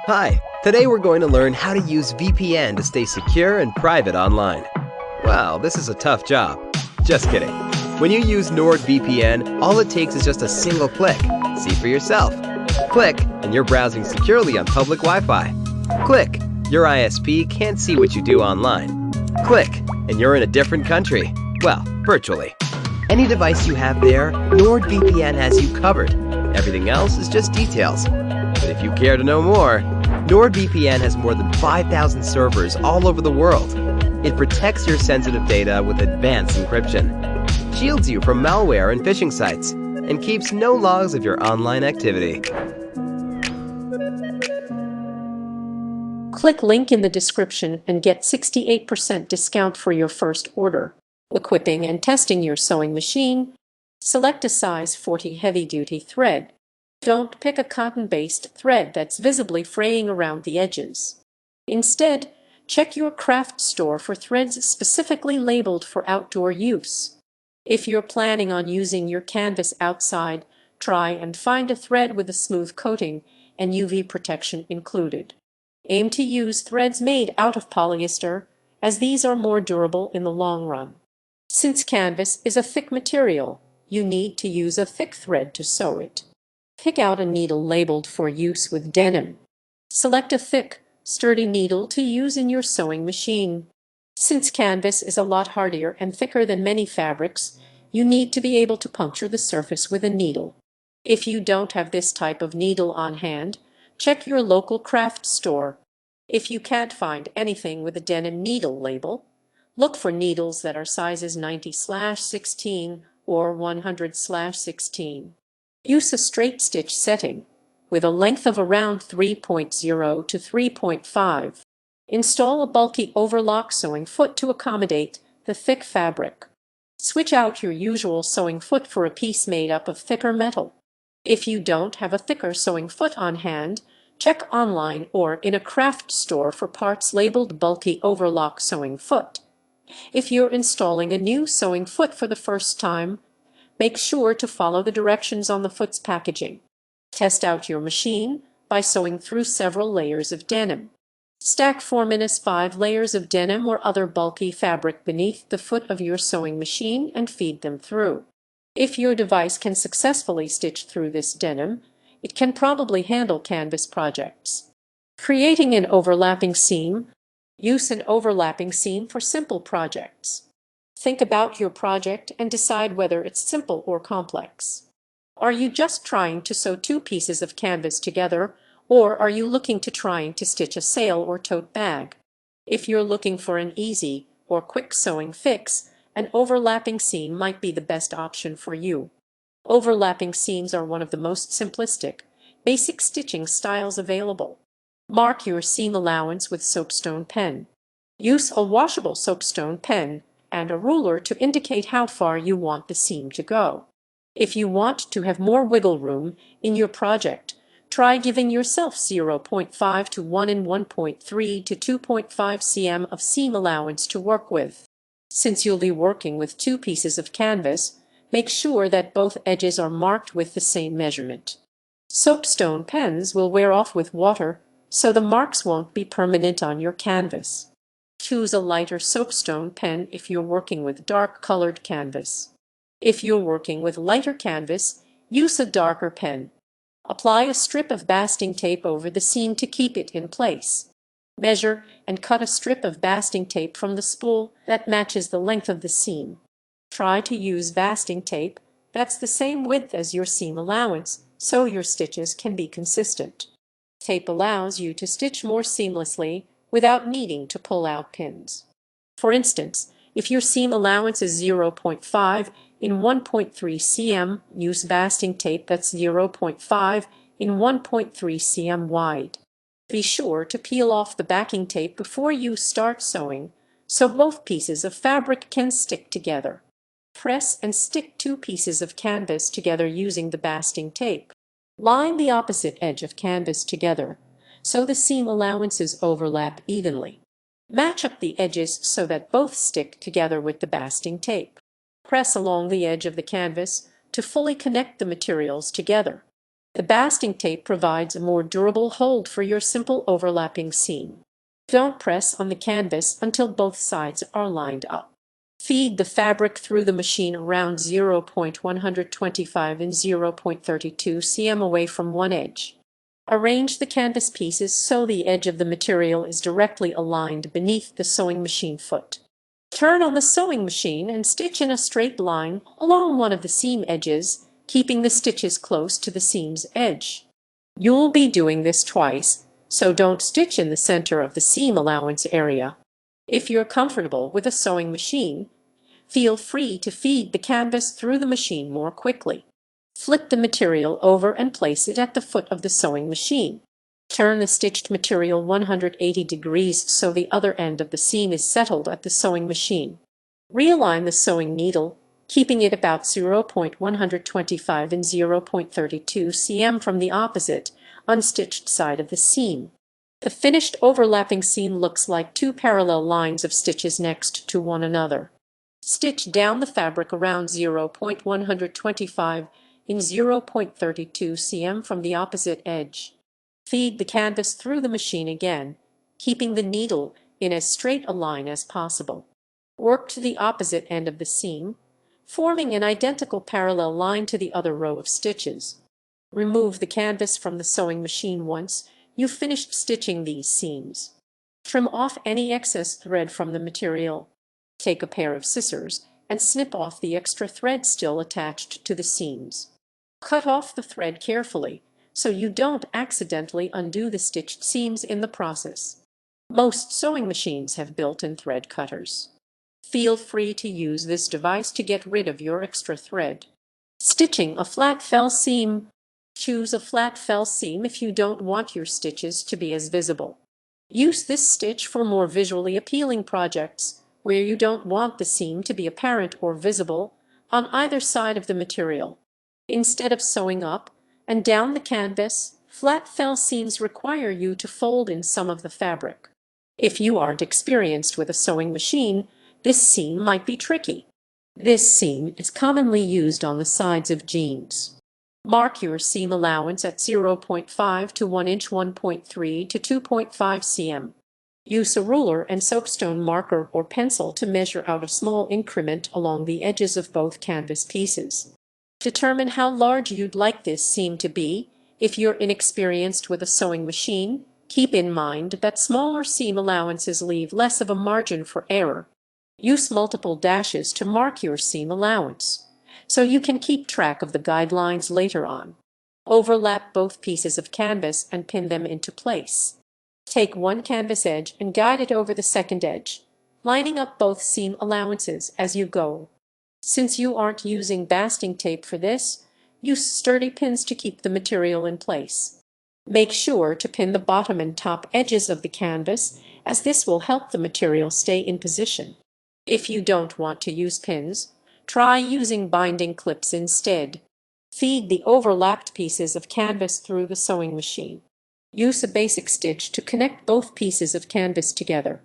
Hi, today we're going to learn how to use VPN to stay secure and private online. Wow, this is a tough job. Just kidding. When you use NordVPN, all it takes is just a single click. See for yourself. Click, and you're browsing securely on public Wi-Fi. Click, your ISP can't see what you do online. Click, and you're in a different country. Well, virtually. Any device you have there, NordVPN has you covered. Everything else is just details. But if you care to know more, NordVPN has more than 5,000 servers all over the world. It protects your sensitive data with advanced encryption, shields you from malware and phishing sites, and keeps no logs of your online activity. Click link in the description and get 68% discount for your first order. Equipping and testing your sewing machine. Select a size 40 heavy-duty thread. Don't pick a cotton-based thread that's visibly fraying around the edges. Instead, check your craft store for threads specifically labeled for outdoor use. If you're planning on using your canvas outside, try and find a thread with a smooth coating and UV protection included. Aim to use threads made out of polyester, as these are more durable in the long run. Since canvas is a thick material, you need to use a thick thread to sew it. Pick out a needle labeled for use with denim. Select a thick, sturdy needle to use in your sewing machine. Since canvas is a lot hardier and thicker than many fabrics, you need to be able to puncture the surface with a needle. If you don't have this type of needle on hand, check your local craft store. If you can't find anything with a denim needle label, look for needles that are sizes 90/16 or 100/16. Use a straight stitch setting with a length of around 3.0 to 3.5. Install a bulky overlock sewing foot to accommodate the thick fabric. Switch out your usual sewing foot for a piece made up of thicker metal. If you don't have a thicker sewing foot on hand, check online or in a craft store for parts labeled bulky overlock sewing foot. If you're installing a new sewing foot for the first time, make sure to follow the directions on the foot's packaging. Test out your machine by sewing through several layers of denim. Stack 4-5 layers of denim or other bulky fabric beneath the foot of your sewing machine and feed them through. If your device can successfully stitch through this denim, it can probably handle canvas projects. Creating an overlapping seam. Use an overlapping seam for simple projects. Think about your project and decide whether it's simple or complex. Are you just trying to sew two pieces of canvas together, or are you looking to stitch a sail or tote bag? If you're looking for an easy or quick sewing fix, an overlapping seam might be the best option for you. Overlapping seams are one of the most simplistic, basic stitching styles available. Mark your seam allowance with soapstone pen. Use a washable soapstone pen and a ruler to indicate how far you want the seam to go. If you want to have more wiggle room in your project, try giving yourself 0.5 to 1 and 1.3 to 2.5 cm of seam allowance to work with. Since you'll be working with two pieces of canvas, make sure that both edges are marked with the same measurement. Soapstone pens will wear off with water, so the marks won't be permanent on your canvas. Choose a lighter soapstone pen if you're working with dark-colored canvas. If you're working with lighter canvas, use a darker pen. Apply a strip of basting tape over the seam to keep it in place. Measure and cut a strip of basting tape from the spool that matches the length of the seam. Try to use basting tape that's the same width as your seam allowance, so your stitches can be consistent. Tape allows you to stitch more seamlessly without needing to pull out pins. For instance, if your seam allowance is 0.5 in 1.3 cm, use basting tape that's 0.5 in 1.3 cm wide. Be sure to peel off the backing tape before you start sewing, so both pieces of fabric can stick together. Press and stick two pieces of canvas together using the basting tape. Line the opposite edge of canvas together, so the seam allowances overlap evenly. Match up the edges so that both stick together with the basting tape. Press along the edge of the canvas to fully connect the materials together. The basting tape provides a more durable hold for your simple overlapping seam. Don't press on the canvas until both sides are lined up. Feed the fabric through the machine around 0.125 and 0.32 cm away from one edge. Arrange the canvas pieces so the edge of the material is directly aligned beneath the sewing machine foot. Turn on the sewing machine and stitch in a straight line along one of the seam edges, keeping the stitches close to the seam's edge. You'll be doing this twice, so don't stitch in the center of the seam allowance area. If you're comfortable with a sewing machine, feel free to feed the canvas through the machine more quickly. Flip the material over and place it at the foot of the sewing machine. Turn the stitched material 180 degrees so the other end of the seam is settled at the sewing machine. Realign the sewing needle, keeping it about 0.125 and 0.32 cm from the opposite, unstitched side of the seam. The finished overlapping seam looks like two parallel lines of stitches next to one another. Stitch down the fabric around 0.125 in 0.32 cm from the opposite edge. Feed the canvas through the machine again, keeping the needle in as straight a line as possible. Work to the opposite end of the seam, forming an identical parallel line to the other row of stitches. Remove the canvas from the sewing machine once you've finished stitching these seams. Trim off any excess thread from the material. Take a pair of scissors and snip off the extra thread still attached to the seams. Cut off the thread carefully so you don't accidentally undo the stitched seams in the process. Most sewing machines have built-in thread cutters. Feel free to use this device to get rid of your extra thread. Stitching a flat fell seam. Choose a flat fell seam if you don't want your stitches to be as visible. Use this stitch for more visually appealing projects where you don't want the seam to be apparent or visible on either side of the material. Instead of sewing up and down the canvas, flat fell seams require you to fold in some of the fabric. If you aren't experienced with a sewing machine, this seam might be tricky. This seam is commonly used on the sides of jeans. Mark your seam allowance at 0.5 to 1 inch 1.3 to 2.5 cm. Use a ruler and soapstone marker or pencil to measure out a small increment along the edges of both canvas pieces. Determine how large you'd like this seam to be. If you're inexperienced with a sewing machine, keep in mind that smaller seam allowances leave less of a margin for error. Use multiple dashes to mark your seam allowance, so you can keep track of the guidelines later on. Overlap both pieces of canvas and pin them into place. Take one canvas edge and guide it over the second edge, lining up both seam allowances as you go. Since you aren't using basting tape for this, use sturdy pins to keep the material in place. Make sure to pin the bottom and top edges of the canvas, as this will help the material stay in position. If you don't want to use pins, try using binding clips instead. Feed the overlapped pieces of canvas through the sewing machine. Use a basic stitch to connect both pieces of canvas together.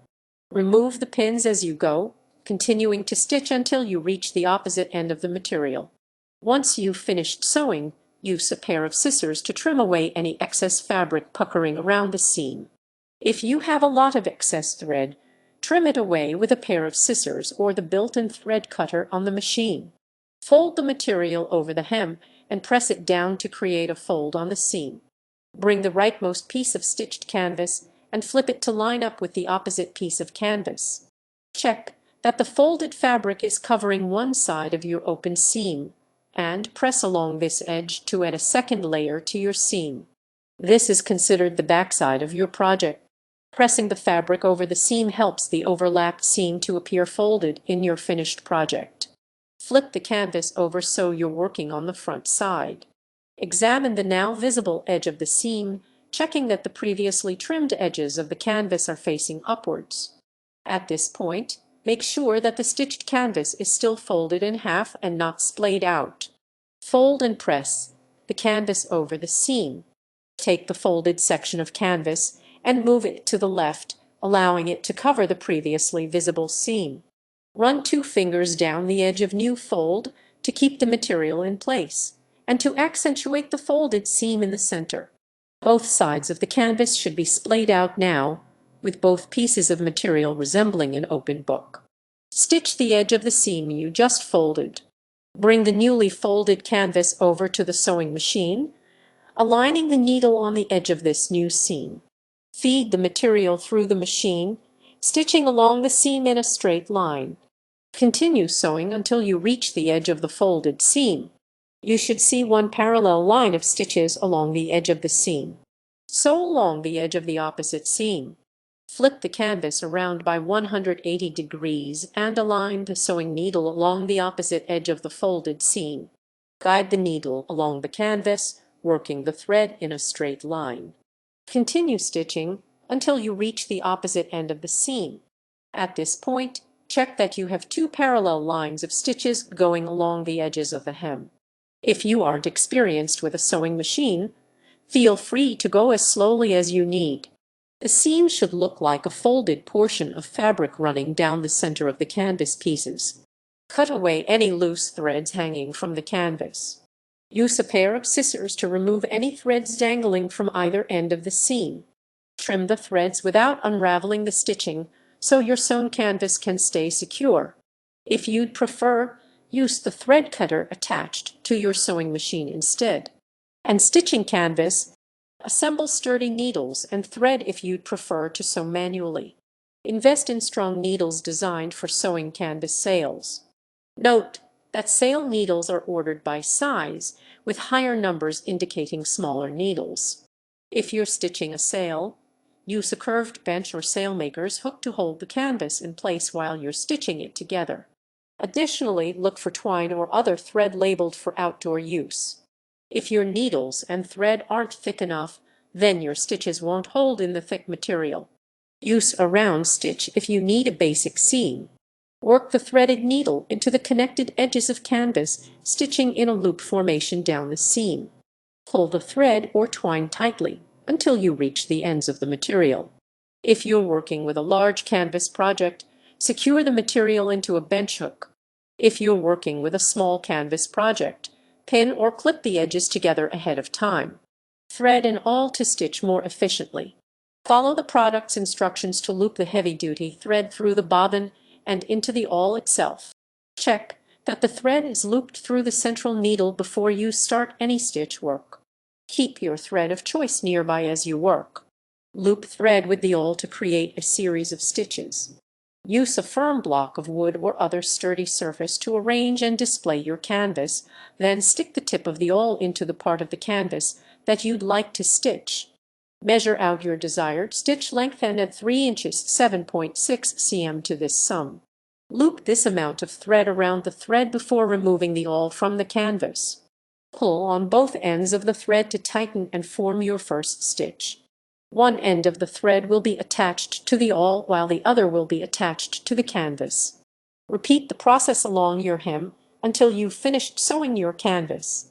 Remove the pins as you go, continuing to stitch until you reach the opposite end of the material. Once you've finished sewing, use a pair of scissors to trim away any excess fabric puckering around the seam. If you have a lot of excess thread, trim it away with a pair of scissors or the built-in thread cutter on the machine. Fold the material over the hem and press it down to create a fold on the seam. Bring the rightmost piece of stitched canvas and flip it to line up with the opposite piece of canvas. Check that the folded fabric is covering one side of your open seam, and press along this edge to add a second layer to your seam. This is considered the backside of your project. Pressing the fabric over the seam helps the overlapped seam to appear folded in your finished project. Flip the canvas over so you're working on the front side. Examine the now visible edge of the seam, checking that the previously trimmed edges of the canvas are facing upwards. At this point, make sure that the stitched canvas is still folded in half and not splayed out. Fold and press the canvas over the seam. Take the folded section of canvas and move it to the left, allowing it to cover the previously visible seam. Run 2 fingers down the edge of new fold to keep the material in place, and to accentuate the folded seam in the center. Both sides of the canvas should be splayed out now, with both pieces of material resembling an open book. Stitch the edge of the seam you just folded. Bring the newly folded canvas over to the sewing machine, aligning the needle on the edge of this new seam. Feed the material through the machine, stitching along the seam in a straight line. Continue sewing until you reach the edge of the folded seam. You should see one parallel line of stitches along the edge of the seam. Sew along the edge of the opposite seam. Flip the canvas around by 180 degrees and align the sewing needle along the opposite edge of the folded seam. Guide the needle along the canvas, working the thread in a straight line. Continue stitching until you reach the opposite end of the seam. At this point, check that you have two parallel lines of stitches going along the edges of the hem. If you aren't experienced with a sewing machine, feel free to go as slowly as you need. The seam should look like a folded portion of fabric running down the center of the canvas pieces. Cut away any loose threads hanging from the canvas. Use a pair of scissors to remove any threads dangling from either end of the seam. Trim the threads without unraveling the stitching so your sewn canvas can stay secure. If you'd prefer, use the thread cutter attached to your sewing machine instead. And stitching canvas, assemble sturdy needles and thread if you'd prefer to sew manually. Invest in strong needles designed for sewing canvas sails. Note that sail needles are ordered by size, with higher numbers indicating smaller needles. If you're stitching a sail, use a curved bench or sailmaker's hook to hold the canvas in place while you're stitching it together. Additionally, look for twine or other thread labeled for outdoor use. If your needles and thread aren't thick enough, then your stitches won't hold in the thick material. Use a round stitch if you need a basic seam. Work the threaded needle into the connected edges of canvas, stitching in a loop formation down the seam. Pull the thread or twine tightly until you reach the ends of the material. If you're working with a large canvas project, secure the material into a bench hook. If you're working with a small canvas project, pin or clip the edges together ahead of time. Thread and awl to stitch more efficiently. Follow the product's instructions to loop the heavy-duty thread through the bobbin and into the awl itself. Check that the thread is looped through the central needle before you start any stitch work. Keep your thread of choice nearby as you work. Loop thread with the awl to create a series of stitches. Use a firm block of wood or other sturdy surface to arrange and display your canvas, then stick the tip of the awl into the part of the canvas that you'd like to stitch. Measure out your desired stitch length and add 3 inches 7.6 cm to this sum. Loop this amount of thread around the thread before removing the awl from the canvas. Pull on both ends of the thread to tighten and form your first stitch. One end of the thread will be attached to the awl while the other will be attached to the canvas. Repeat the process along your hem until you've finished sewing your canvas.